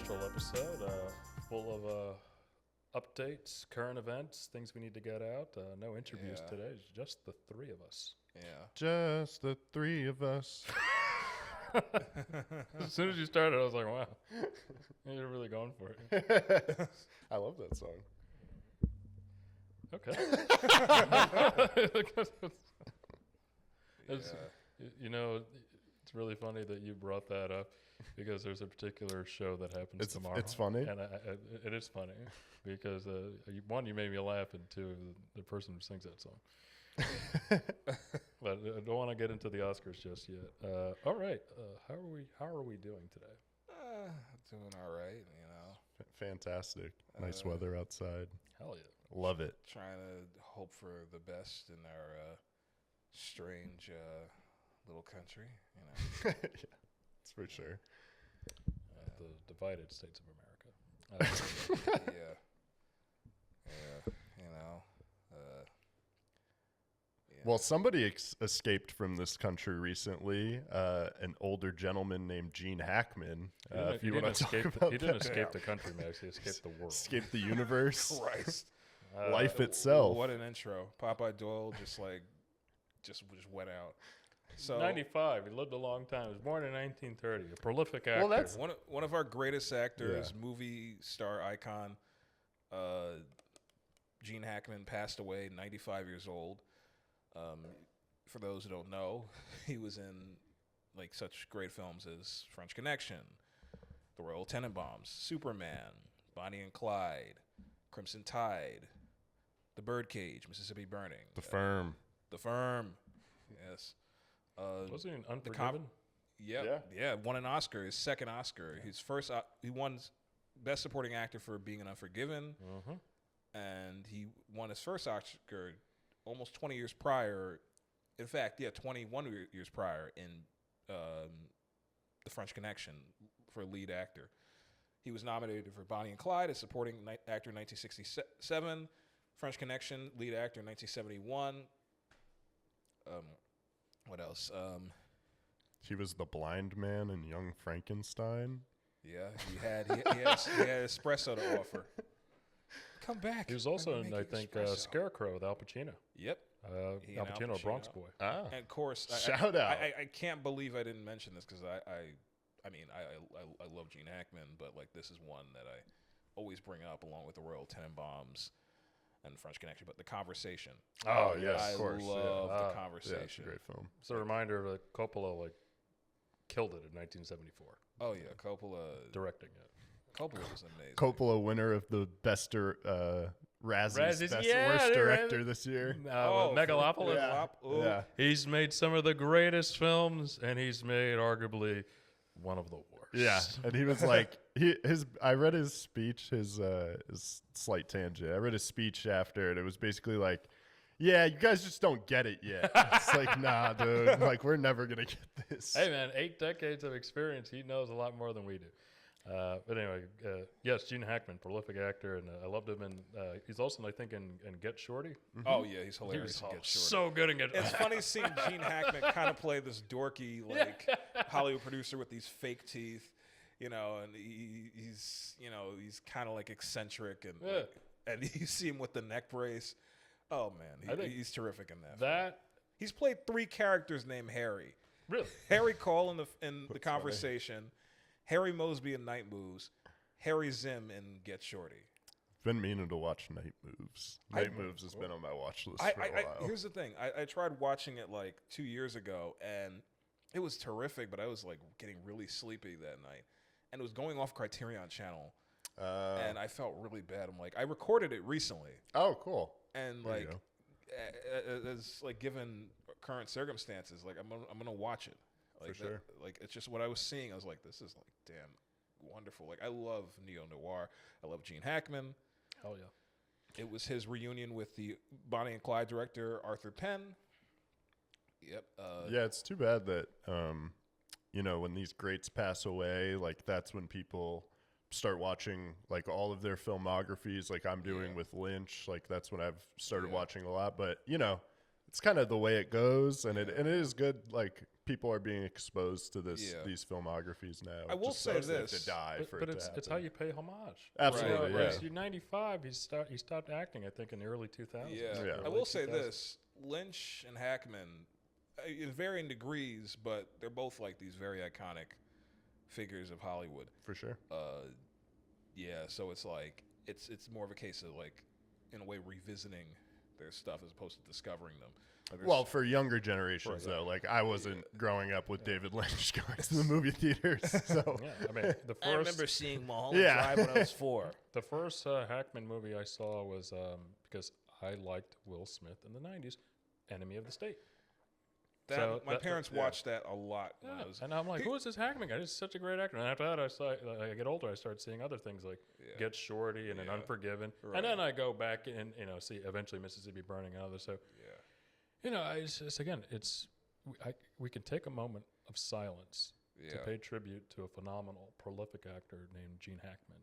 special episode full of updates, current events, things we need to get out. No interviews today. It's just the three of us. Yeah. Just the three of us. As soon as you started, I was like, wow, you're really going for it. I love that song. Okay. You know, it's really funny that you brought that up because there's a particular show that happens tomorrow. It's funny. And it is funny because, one, you made me laugh, and two, the person who sings that song. But I don't want to get into the Oscars just yet. All right. How are we doing today? Doing all right, you know. Fantastic. Nice weather outside. Hell yeah. Love it. Trying to hope for the best in our strange little country, you know. Yeah, that's for sure. The divided states of America. Yeah, you know. Yeah. Well, somebody escaped from this country recently. An older gentleman named Gene Hackman. If you want to talk about he didn't escape the country, Max. He escaped the world. Escaped the universe. Christ. Life itself. What an intro. Popeye Doyle just went out. So 95. He lived a long time. He was born in 1930. A prolific actor. Well, that's one of our greatest actors, movie star icon, Gene Hackman, passed away, 95 years old. For those who don't know, he was in like such great films as French Connection, The Royal Tenenbaums, Superman, Bonnie and Clyde, Crimson Tide, The Birdcage, Mississippi Burning, The Firm. The Firm, yes. Was he in Unforgiven? Yeah, won an Oscar, his second Oscar. His first, he won Best Supporting Actor for being in Unforgiven, and he won his first Oscar almost 20 years prior. In fact, 21 years prior in The French Connection for lead actor. He was nominated for Bonnie and Clyde as supporting actor in 1967, French Connection lead actor in 1971. What else? He was the blind man in Young Frankenstein. Yeah, he had espresso to offer. Come back. He was also in, I think, Scarecrow with Al Pacino. Yep. Al Pacino, Bronx Boy. Ah. And of course, Shout out. I can't believe I didn't mention this because I love Gene Hackman, but like this is one that I always bring up along with The Royal Tenenbaums and French Connection. But The Conversation. Oh yes, of course. I love The Yeah, Conversation. it's a great film. It's a reminder that Coppola killed it in 1974. Oh yeah, Coppola Directing it. Coppola was amazing. Coppola, winner of the best Razzies, Razzies, best yeah, worst they're director this year. Megalopolis. Yeah. He's made some of the greatest films, and he's made arguably one of the worst. Yeah, and he was like, I read his speech, his slight tangent. I read his speech after, and it was basically like, yeah, you guys just don't get it yet. It's like, nah, dude, like we're never gonna get this. Hey, man, 8 decades of experience. He knows a lot more than we do. But anyway, yes, Gene Hackman, prolific actor, and I loved him. And he's also, I think, in Get Shorty. Oh yeah, he's hilarious. He was in Get Shorty. so good in Get Shorty. It's funny seeing Gene Hackman kind of play this dorky, Hollywood producer with these fake teeth, you know, and he's kind of like eccentric, and and you see him with the neck brace. Oh man, he's terrific in that. He's played 3 characters named Harry. Really? Harry Cole in the Conversation, Harry Mosby in Night Moves, Harry Zim in Get Shorty. Been meaning to watch Night Moves. Night Moves has been on my watch list for a while. Here's the thing. I tried watching it like 2 years ago, and it was terrific, but I was like getting really sleepy that night. And it was going off Criterion Channel, and I felt really bad. I'm like, I recorded it recently. Oh, cool. And like, as like given current circumstances, like I'm gonna watch it. Like for sure. Like it's just what I was seeing. I was like, this is like damn wonderful. Like I love neo noir. I love Gene Hackman. Hell yeah. It was his reunion with the Bonnie and Clyde director Arthur Penn. Yep. Yeah, it's too bad that when these greats pass away, like that's when people start watching like all of their filmographies, like I'm doing with Lynch. Like that's when I've started watching a lot. But it's kind of the way it goes, and it is good. Like people are being exposed to these filmographies now. I will Just say sucks they have this, to die for but it to it's happen. how you pay homage. Absolutely, Right. yeah. He's 95. He stopped acting, I think, in the early 2000s. Yeah. I will say this: Lynch and Hackman, in varying degrees, but they're both like these very iconic figures of Hollywood. For sure. So it's like it's more of a case of like, in a way, revisiting their stuff as opposed to discovering them. Like Well, for younger generations, though, like I wasn't growing up with David Lynch going to the movie theaters. So Yeah, I mean, the first I remember seeing Mulholland Drive when I was 4. the first Hackman movie I saw was because I liked Will Smith in the 90s, Enemy of the State. My parents watched that a lot when I was. And I'm like, who is this Hackman guy? He's such a great actor. And after that, I get older, I start seeing other things like Get Shorty and an Unforgiven. Right. And then I go back and see eventually Mississippi Burning and others. So, we can take a moment of silence to pay tribute to a phenomenal, prolific actor named Gene Hackman.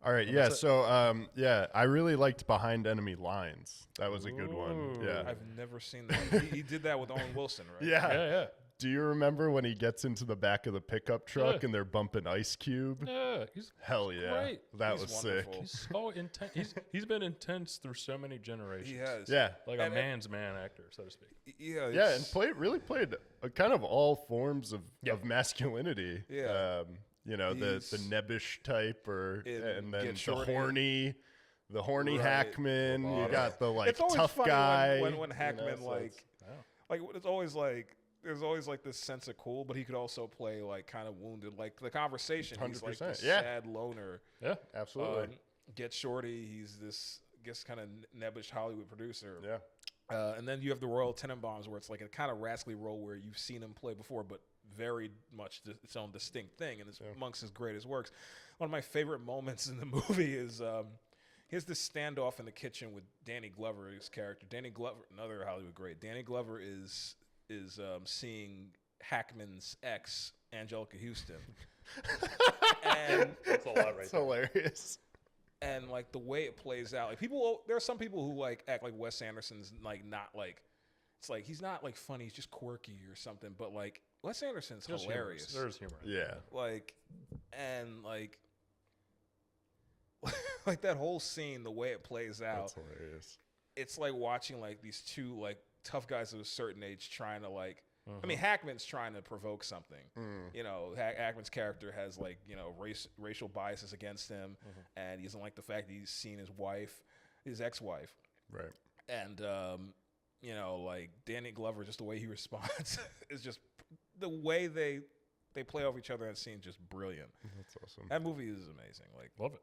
All right, And yeah. that's it. So, I really liked Behind Enemy Lines. That was a good one. Yeah, I've never seen that. he did that with Owen Wilson, right? Yeah. Do you remember when he gets into the back of the pickup truck Yeah. and they're bumping Ice Cube? Yeah, he's Hell yeah, great. that He's was wonderful. sick. He's so intense. He's been intense through so many generations. He has. Yeah, Like a man's man actor, so to speak. Yeah. yeah, and really played kind of all forms of masculinity. Yeah. The He's nebbish type, and then Get Shorty. the horny Right. Hackman. You Lobotomy. got the like It's always tough funny guy. when Hackman so it's- it's always like there's always like this sense of cool, but he could also play like kind of wounded. Like the conversation, he's like 100%, this yeah. sad loner. Yeah. absolutely. Get Shorty, he's this kind of nebbish Hollywood producer. Yeah. And then you have the Royal Tenenbaums, where it's like a kind of rascally role where you've seen him play before, but very much its own distinct thing, and it's amongst his greatest works. One of my favorite moments in the movie is here's this standoff in the kitchen with Danny Glover's character. Danny Glover, another Hollywood great. Danny Glover is seeing Hackman's ex, Angelica Houston, and That's a lot right It's there. hilarious. and like the way it plays out, like there are some people who like act like Wes Anderson's like not like, it's like he's not like funny, he's just quirky or something, but like Wes Anderson's There's hilarious. There's humor. Yeah. Like, and like like that whole scene, the way it plays out, That's hilarious. it's like watching like these two like tough guys of a certain age trying to like, I mean, Hackman's trying to provoke something. You know, Hackman's character has like, racial biases against him, and he doesn't like the fact that he's seen his ex-wife. Right. And, like Danny Glover, just the way he responds is just the way they play off each other in that scene, just brilliant. That's awesome. That movie is amazing. Like, Love it.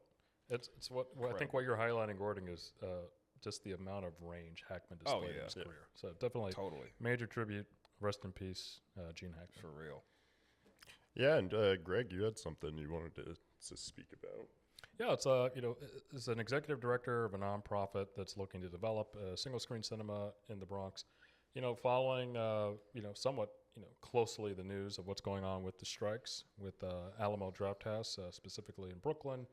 It's what I think what you're highlighting, Gordon, is just the amount of range Hackman displayed in his career. So definitely totally, major tribute. Rest in peace, Gene Hackman. for real. Yeah, and Greg, you had something you wanted to speak about. Yeah, it's an executive director of a nonprofit that's looking to develop a single screen cinema in the Bronx. Following somewhat closely the news of what's going on with the strikes with Alamo Drafthouse, specifically in Brooklyn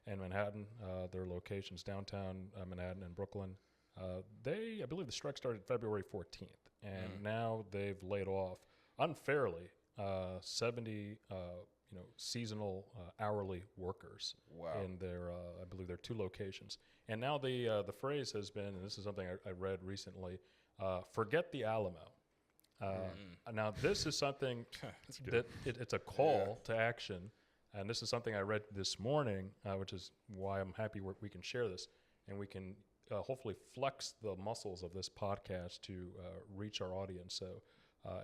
and Manhattan. Their locations downtown Manhattan and Brooklyn. I believe the strike started February 14th, and now they've laid off unfairly 70 seasonal hourly workers in their I believe their 2 locations. And now the phrase has been, and this is something I read recently, forget the Alamo. Now this is something that it's a call to action, and this is something I read this morning, which is why I'm happy we can share this, and we can hopefully flex the muscles of this podcast to reach our audience,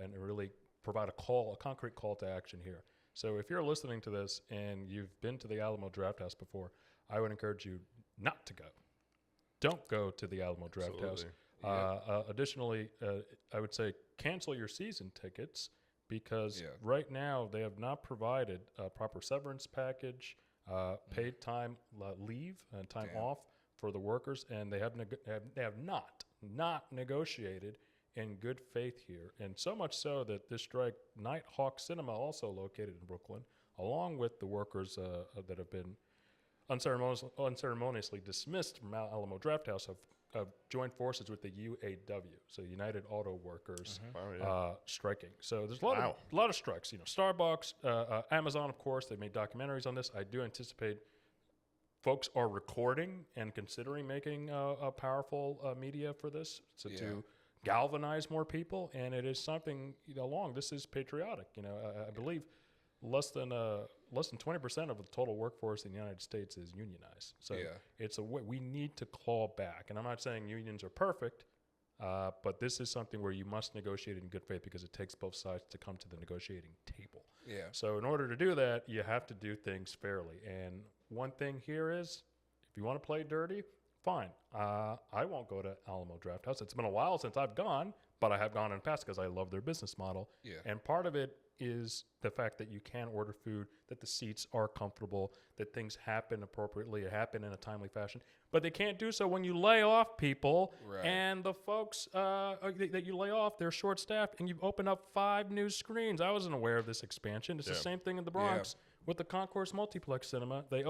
and really provide a concrete call to action here. So if you're listening to this and you've been to the Alamo Drafthouse before, I would encourage you not to go. Don't go to the Alamo Drafthouse. Additionally, I would say cancel your season tickets, because right now they have not provided a proper severance package, paid time leave and time off for the workers, and they have not negotiated in good faith here. And so much so that this strike, Nighthawk Cinema, also located in Brooklyn, along with the workers that have been unceremoniously dismissed from Alamo Drafthouse have joined forces with the UAW, so United Auto Workers, striking. So there's a lot of strikes. Starbucks, Amazon, of course, they made documentaries on this. I do anticipate folks are recording and considering making a powerful media for this to galvanize more people, and it is something this is patriotic. I believe less than 20% of the total workforce in the United States is unionized. So it's a way we need to claw back. And I'm not saying unions are perfect, but this is something where you must negotiate in good faith because it takes both sides to come to the negotiating table. Yeah. So in order to do that, you have to do things fairly. And one thing here is, if you want to play dirty, fine. I won't go to Alamo Drafthouse. It's been a while since I've gone, but I have gone in the past because I love their business model. Yeah. And part of it is the fact that you can order food, that the seats are comfortable, that things happen appropriately, happen in a timely fashion. But they can't do so when you lay off people, and the folks that you lay off, they're short-staffed, and you've opened up 5 new screens. I wasn't aware of this expansion. It's the same thing in the Bronx with the Concourse Multiplex Cinema. They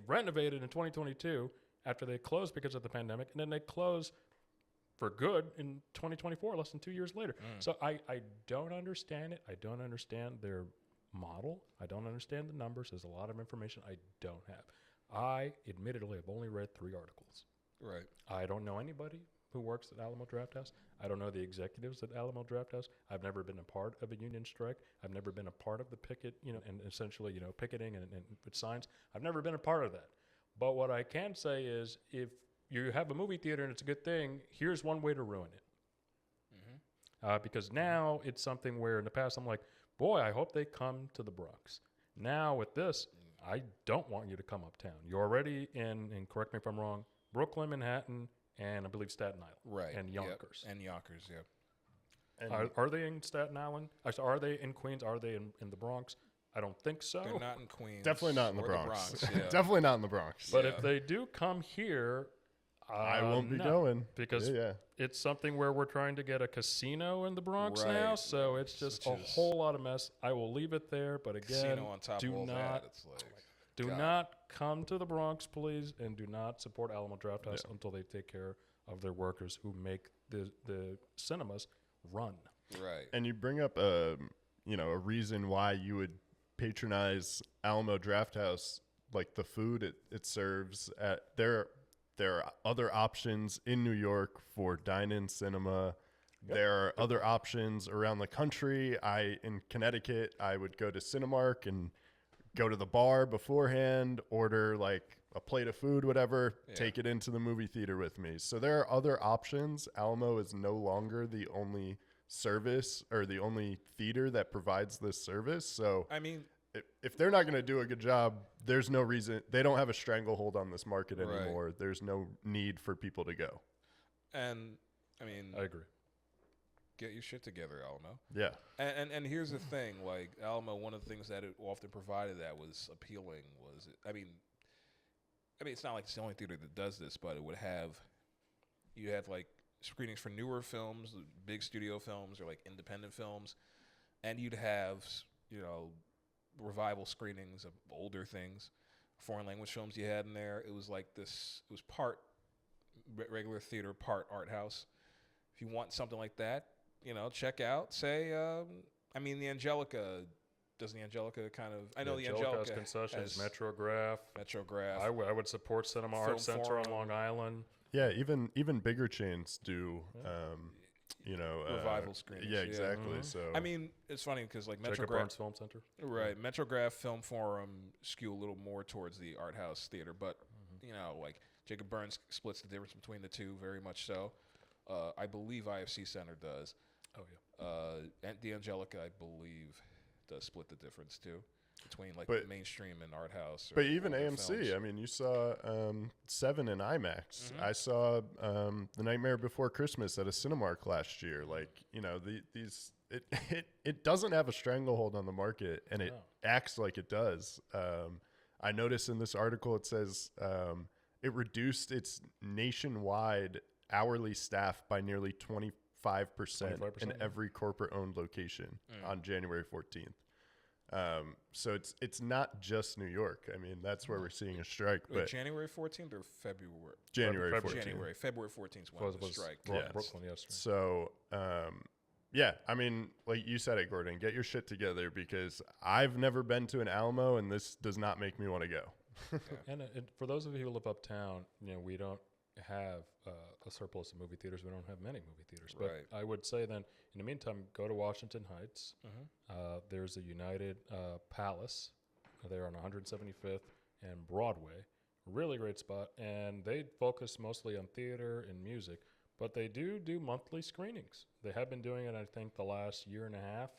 renovated in 2022 after they closed because of the pandemic, and then they closed for good in 2024, less than 2 years later. So I don't understand it. I don't understand their model. I don't understand the numbers. There's a lot of information I don't have. I admittedly have only read 3 articles. Right. I don't know anybody who works at Alamo Drafthouse. I don't know the executives at Alamo Drafthouse. I've never been a part of a union strike. I've never been a part of the picket, and essentially, picketing and with signs. I've never been a part of that. But what I can say is, if you have a movie theater and it's a good thing, here's one way to ruin it. Because now it's something where in the past I'm like, boy, I hope they come to the Bronx. Now with this, I don't want you to come uptown. You're already in, and correct me if I'm wrong, Brooklyn, Manhattan, and I believe Staten Island. Right. And Yonkers. Yep. And Yonkers, yeah. And are they in Staten Island? Are they in Queens? Are they in the Bronx? I don't think so. They're not in Queens. Definitely not in the or Bronx. yeah. Definitely not in the Bronx. But if they do come here, I won't be going because it's something where we're trying to get a casino in the Bronx now, so it's just whole lot of mess. I will leave it there, but again, casino on top of all that, it's like, do not come to the Bronx, please, and do not support Alamo Drafthouse until they take care of their workers who make the cinemas run. Right. And you bring up a reason why you would patronize Alamo Drafthouse, like the food it serves at there are other options in New York for dine-in cinema. Yep. There are other options around the country. In Connecticut, I would go to Cinemark and go to the bar beforehand, order like a plate of food, whatever, take it into the movie theater with me. So there are other options. Alamo is no longer the only service or the only theater that provides this service. So I mean, if they're not going to do a good job, there's no reason. They don't have a stranglehold on this market anymore. Right. There's no need for people to go. And I mean, I agree. Get your shit together, Alamo. Yeah. And here's the thing, like Alamo, one of the things that it often provided that was appealing was, I mean, it's not like it's the only theater that does this, but you had like screenings for newer films, big studio films, or like independent films, and you'd have, revival screenings of older things, foreign language films you had in there. It was like this, it was part regular theater, part art house. If you want something like that, check out, say, the Angelica, doesn't the Angelica kind of, I know the Angelica has concessions, Metrograph. I would support Cinema Arts Center on Long Island. Yeah, even bigger chains do, revival screenings. Yeah, exactly. Mm-hmm. So I mean, it's funny because like Jacob Burns Film Center, right? Metrograph Film Forum skew a little more towards the art house theater, but like Jacob Burns splits the difference between the two very much so. I believe IFC Center does. Oh yeah. And the Angelica, I believe, does split the difference too between like mainstream and art house. But even AMC, films. I mean, you saw Seven in IMAX. Mm-hmm. I saw The Nightmare Before Christmas at a Cinemark last year. Like, it doesn't have a stranglehold on the market, and it acts like it does. I noticed in this article it says it reduced its nationwide hourly staff by nearly 25% in every corporate-owned location on January 14th. So it's not just New York. I mean, that's where we're seeing a strike. Wait, But January 14th or February? January February. 14th. February 14th is when the strike. Yeah. Brooklyn yesterday. So, yeah, I mean, like you said it, Gordon, get your shit together because I've never been to an Alamo, and this does not make me want to go. And for those of you who live uptown, we don't have a surplus of movie theaters. We don't have many movie theaters. But Right. I would say then, in the meantime, go to Washington Heights. There's a United Palace there on 175th and Broadway. Really great spot. And they focus mostly on theater and music. But they do monthly screenings. They have been doing it, I think, the last year and a half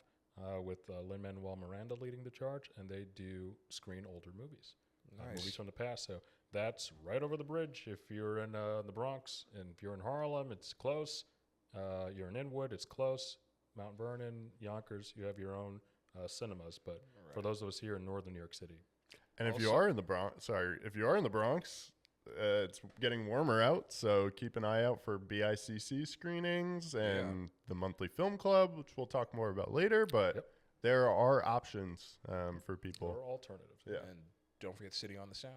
with Lin-Manuel Miranda leading the charge. And they do screen older movies. Nice. Movies from the past. So that's right over the bridge. If you're in the Bronx, and if you're in Harlem, it's close. You're in Inwood, it's close. Mount Vernon, Yonkers, you have your own cinemas. But for those of us here in northern New York City, And if you are in the Bronx, it's getting warmer out, so keep an eye out for BICC screenings and the monthly film club, which we'll talk more about later. But there are options for people. there are alternatives. Yeah. And don't forget City on the Sound.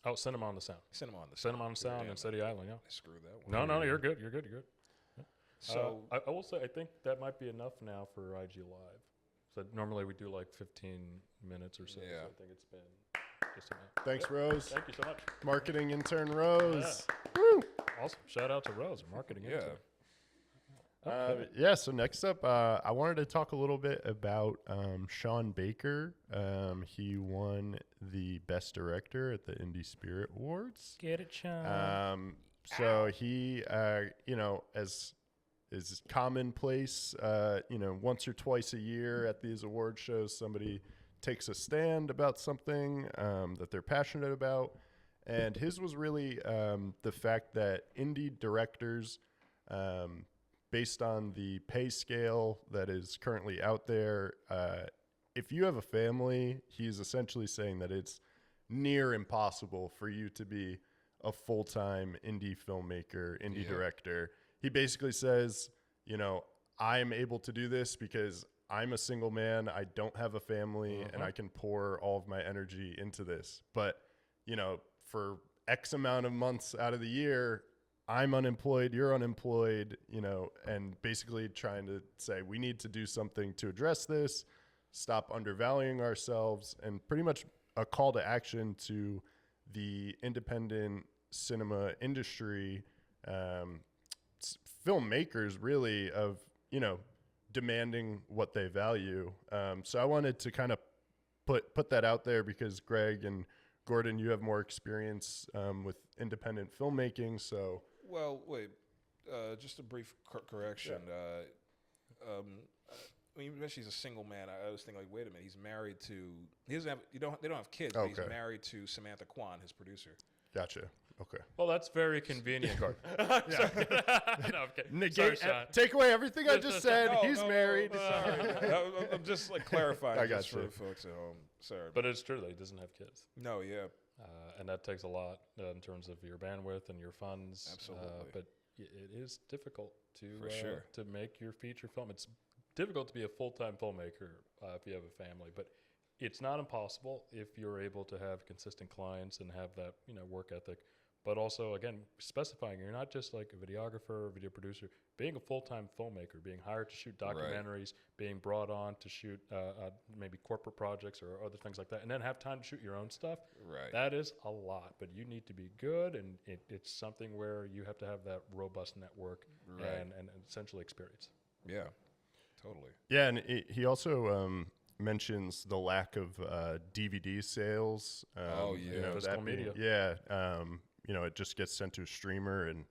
Oh, Cinema on the Sound. Cinema on the Sound. Cinema on the Sound and City Island, yeah. I screwed that one. No, you're good. You're good. You're good. So I will say, I think that might be enough now for IG Live. So normally we do like 15 minutes or so. Yeah. So I think it's been just enough. Thanks, Rose. Thank you so much. Marketing intern Rose. Also, shout out to Rose, our marketing yeah. intern. Okay. So next up, I wanted to talk a little bit about Sean Baker. He won the Best Director at the Indie Spirit Awards. Get it, Sean. So he, as is commonplace, once or twice a year at these award shows, somebody takes a stand about something that they're passionate about. And his was really the fact that indie directors, based on the pay scale that is currently out there, if you have a family, he's essentially saying that it's near impossible for you to be a full-time indie filmmaker, indie director. He basically says, I'm able to do this because I'm a single man, I don't have a family, and I can pour all of my energy into this. But, for X amount of months out of the year, I'm unemployed, you're unemployed, and basically trying to say we need to do something to address this, stop undervaluing ourselves, and pretty much a call to action to the independent cinema industry, filmmakers really, of, demanding what they value. So I wanted to kind of put that out there because Greg and Gordon, you have more experience with independent filmmaking, so... Well, wait. Just a brief correction. When you mentioned he's a single man, I was thinking, like, wait a minute. He's married to. He doesn't have. They don't have kids. But he's married to Samantha Kwan, his producer. Gotcha. Okay. Well, that's very convenient, Gordon. No, I'm kidding. Negate. Sorry, Sean. Take away everything I just said. He's married. Sorry. I'm just like clarifying I got just for you. the folks at home. Sorry. But it's true that he doesn't have kids. No, yeah. And that takes a lot in terms of your bandwidth and your funds. Absolutely. But it is difficult to For sure. to make your feature film. It's difficult to be a full-time filmmaker if you have a family, but it's not impossible if you're able to have consistent clients and have that work ethic. But also, again, specifying you're not just like a videographer or video producer. Being a full-time filmmaker, being hired to shoot documentaries, being brought on to shoot maybe corporate projects or other things like that, and then have time to shoot your own stuff. Right. That is a lot, but you need to be good, and it's something where you have to have that robust network and essentially experience. Yeah, totally. Yeah, and he also mentions the lack of DVD sales. Physical media. It just gets sent to a streamer, and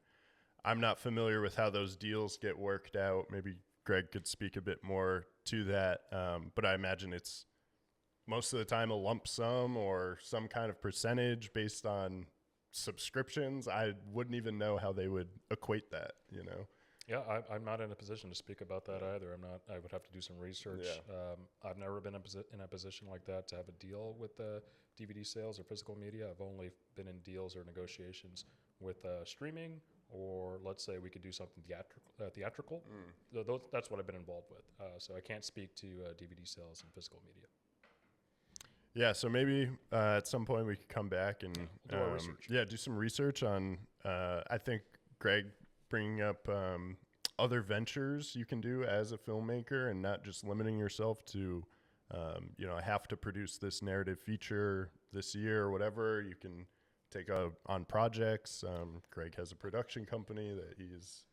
I'm not familiar with how those deals get worked out. Maybe Greg could speak a bit more to that, but I imagine it's most of the time a lump sum or some kind of percentage based on subscriptions. I wouldn't even know how they would equate that, Yeah, I'm not in a position to speak about that either. I would have to do some research. Yeah. I've never been in a position like that to have a deal with DVD sales or physical media. I've only been in deals or negotiations with streaming, or let's say we could do something theatrical. That's what I've been involved with. So I can't speak to DVD sales and physical media. Yeah, so maybe at some point we could come back and do our research. Yeah, do some research on. I think Greg bringing up other ventures you can do as a filmmaker, and not just limiting yourself to, I have to produce this narrative feature this year or whatever. You can take on projects. Greg has a production company that he's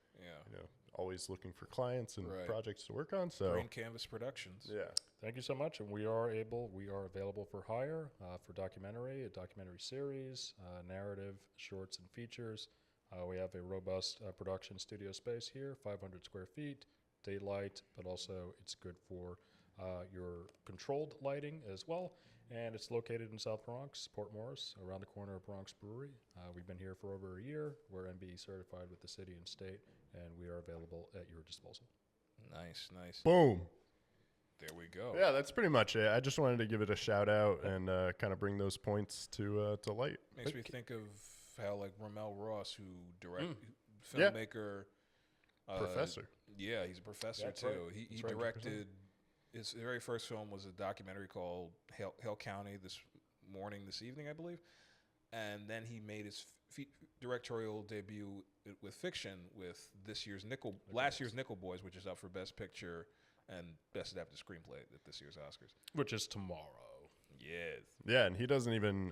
always looking for clients and projects to work on. So Green Canvas Productions. Yeah. Thank you so much. And we are available for hire for a documentary series, narrative, shorts, and features. We have a robust production studio space here, 500 square feet, daylight, but also it's good for your controlled lighting as well. And it's located in South Bronx, Port Morris, around the corner of Bronx Brewery. We've been here for over a year. We're MBE certified with the city and state, and we are available at your disposal. Nice. Boom. There we go. Yeah, that's pretty much it. I just wanted to give it a shout out and kind of bring those points to light. Makes me think of how like Ramel Ross, who filmmaker, professor. Yeah, he's a professor too. Right. He directed. His very first film was a documentary called Hale County this evening, I believe. And then he made his directorial debut with fiction with last year's Nickel Boys, which is up for Best Picture and Best Adapted Screenplay at this year's Oscars. Which is tomorrow. Yes. Yeah, and he doesn't even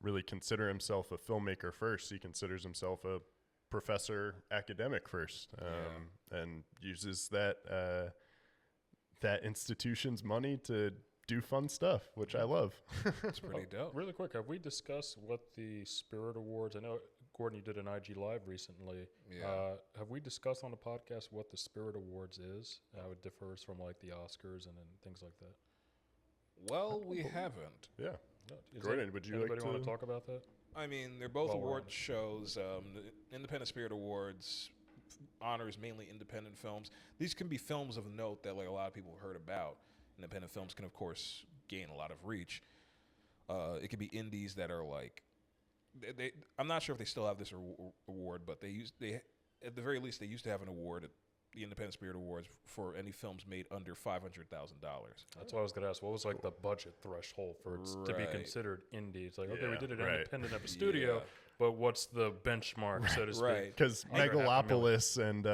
really consider himself a filmmaker first. He considers himself a professor academic first, and uses that institution's money to do fun stuff, which I love. It's pretty dope. Really quick, have we discussed what the Spirit Awards? I know, Gordon, you did an IG Live recently. Yeah. Have we discussed on the podcast what the Spirit Awards is? How it differs from like the Oscars and things like that? Well, we haven't. Yeah. Is Gordon, would you like anybody want to talk about that? I mean, they're both Well, we're award on it. shows. The Independent Spirit Awards honors mainly independent films. These can be films of note that like a lot of people have heard about. Independent films can, of course, gain a lot of reach. It could be indies that are like, I'm not sure if they still have this award, but they at the very least they used to have an award at the Independent Spirit Awards for any films made under $500,000. That's what I was going to ask. What was like the budget threshold for it to be considered indie? It's like, okay, we did it independent of a studio, but what's the benchmark, so to speak? Right. Because Megalopolis and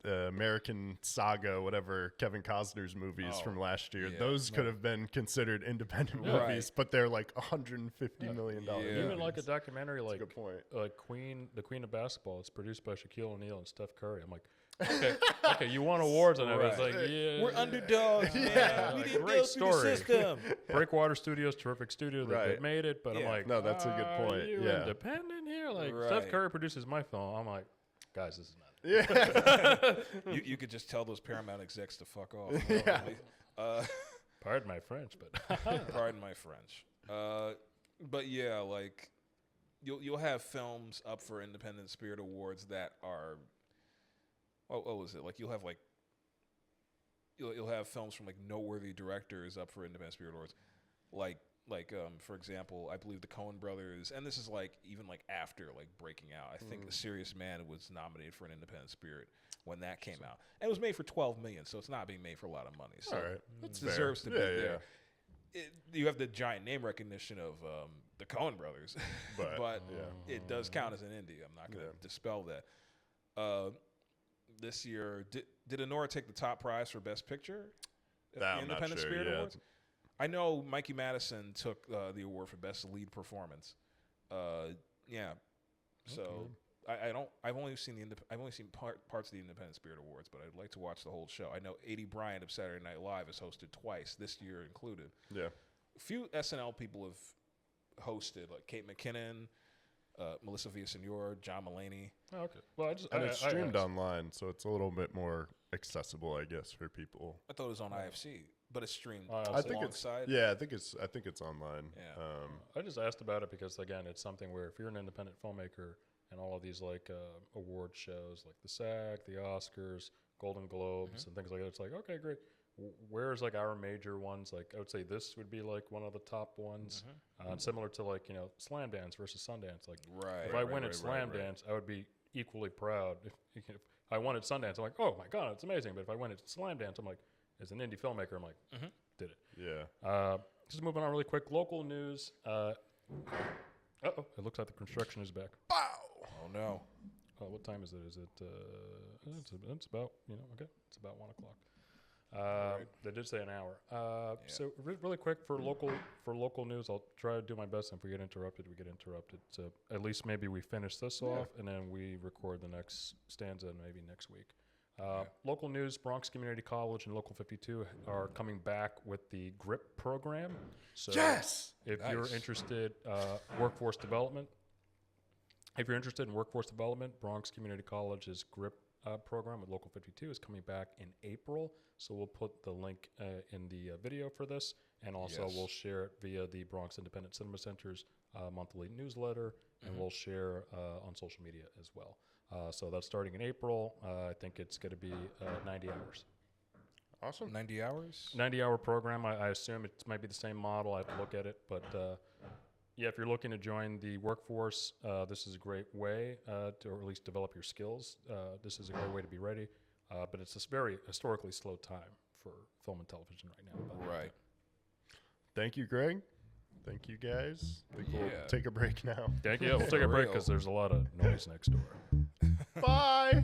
American Saga, whatever, Kevin Costner's movies from last year, those could have been considered independent movies, but they're like $150 million. Even like a documentary like, good point. Like the Queen of Basketball. It's produced by Shaquille O'Neal and Steph Curry. I'm like, okay, you won awards on it. It's like, we're underdogs, man. We didn't great go through the story. system. Breakwater Studios, terrific studio. They made it, but I'm like, No, that's a good point. You Yeah. independent here? Like Right. Steph Curry produces my film. I'm like, guys, this is not it. Yeah. You could just tell those Paramount execs to fuck off. Pardon my French, but Pardon my French. But yeah, like you'll have films up for Independent Spirit Awards that are, what was it? Like you'll have films from like noteworthy directors up for Independent Spirit Awards, like for example, I believe the Coen Brothers, and this is like even like after like breaking out. I think A Serious Man was nominated for an Independent Spirit when that came out, and it was made for $12 million, so it's not being made for a lot of money. So All right. it deserves to be Yeah, there. You have the giant name recognition of the Coen Brothers, but it does count as an indie. I'm not going to dispel that. This year, did Anora take the top prize for Best Picture at the Independent Spirit Awards? I know Mikey Madison took the award for Best Lead Performance. So I've only seen parts of the Independent Spirit Awards, but I'd like to watch the whole show. I know A.D. Bryant of Saturday Night Live has hosted twice this year included. Yeah. A few SNL people have hosted, like Kate McKinnon, Melissa Villasenor, John Mulaney. Oh, okay. Well, And it's streamed online, so it's a little bit more accessible, I guess, for people. I thought it was on IFC, but it's streamed I think alongside. I think it's online. Yeah. I just asked about it because, again, it's something where if you're an independent filmmaker and all of these like award shows like the SAG, the Oscars, Golden Globes, and things like that, it's like, okay, great. Where's like our major ones? Like I would say this would be like one of the top ones, similar to like Slam Dance versus Sundance. Like if I win at Slam Dance, I would be equally proud. If I won at Sundance, I'm like, oh my god, it's amazing. But if I win at Slam Dance, I'm like, as an indie filmmaker, I'm like, did it. Yeah. Just moving on really quick. Local news. Uh-oh. It looks like the construction is back. Bow! Oh, no. What time is it? Is it? It's about, okay. It's about 1 o'clock. Right. They did say an hour. So really quick for local news, I'll try to do my best. And if we get interrupted, we get interrupted. So at least maybe we finish this off, and then we record the next stanza maybe next week. Local news: Bronx Community College and Local 52 are coming back with the GRIP program. So Yes! if Nice. you're interested, workforce development. If you're interested in workforce development, Bronx Community College's GRIP program with Local 52 is coming back in April. So we'll put the link in the video for this, and also Yes. we'll share it via the Bronx Independent Cinema Center's monthly newsletter, and we'll share on social media as well. So that's starting in April. I think it's going to be 90 hours. Awesome. 90 hours? 90-hour program. I assume it might be the same model. I have to look at it, but yeah, if you're looking to join the workforce, this is a great way to, or at least develop your skills. This is a great way to be ready, but it's a very historically slow time for film and television right now. But Right. Thank you, Greg. Thank you, guys. I think we'll Yeah. take a break now. yeah, we'll take a break real. because there's a lot of noise next door. Bye.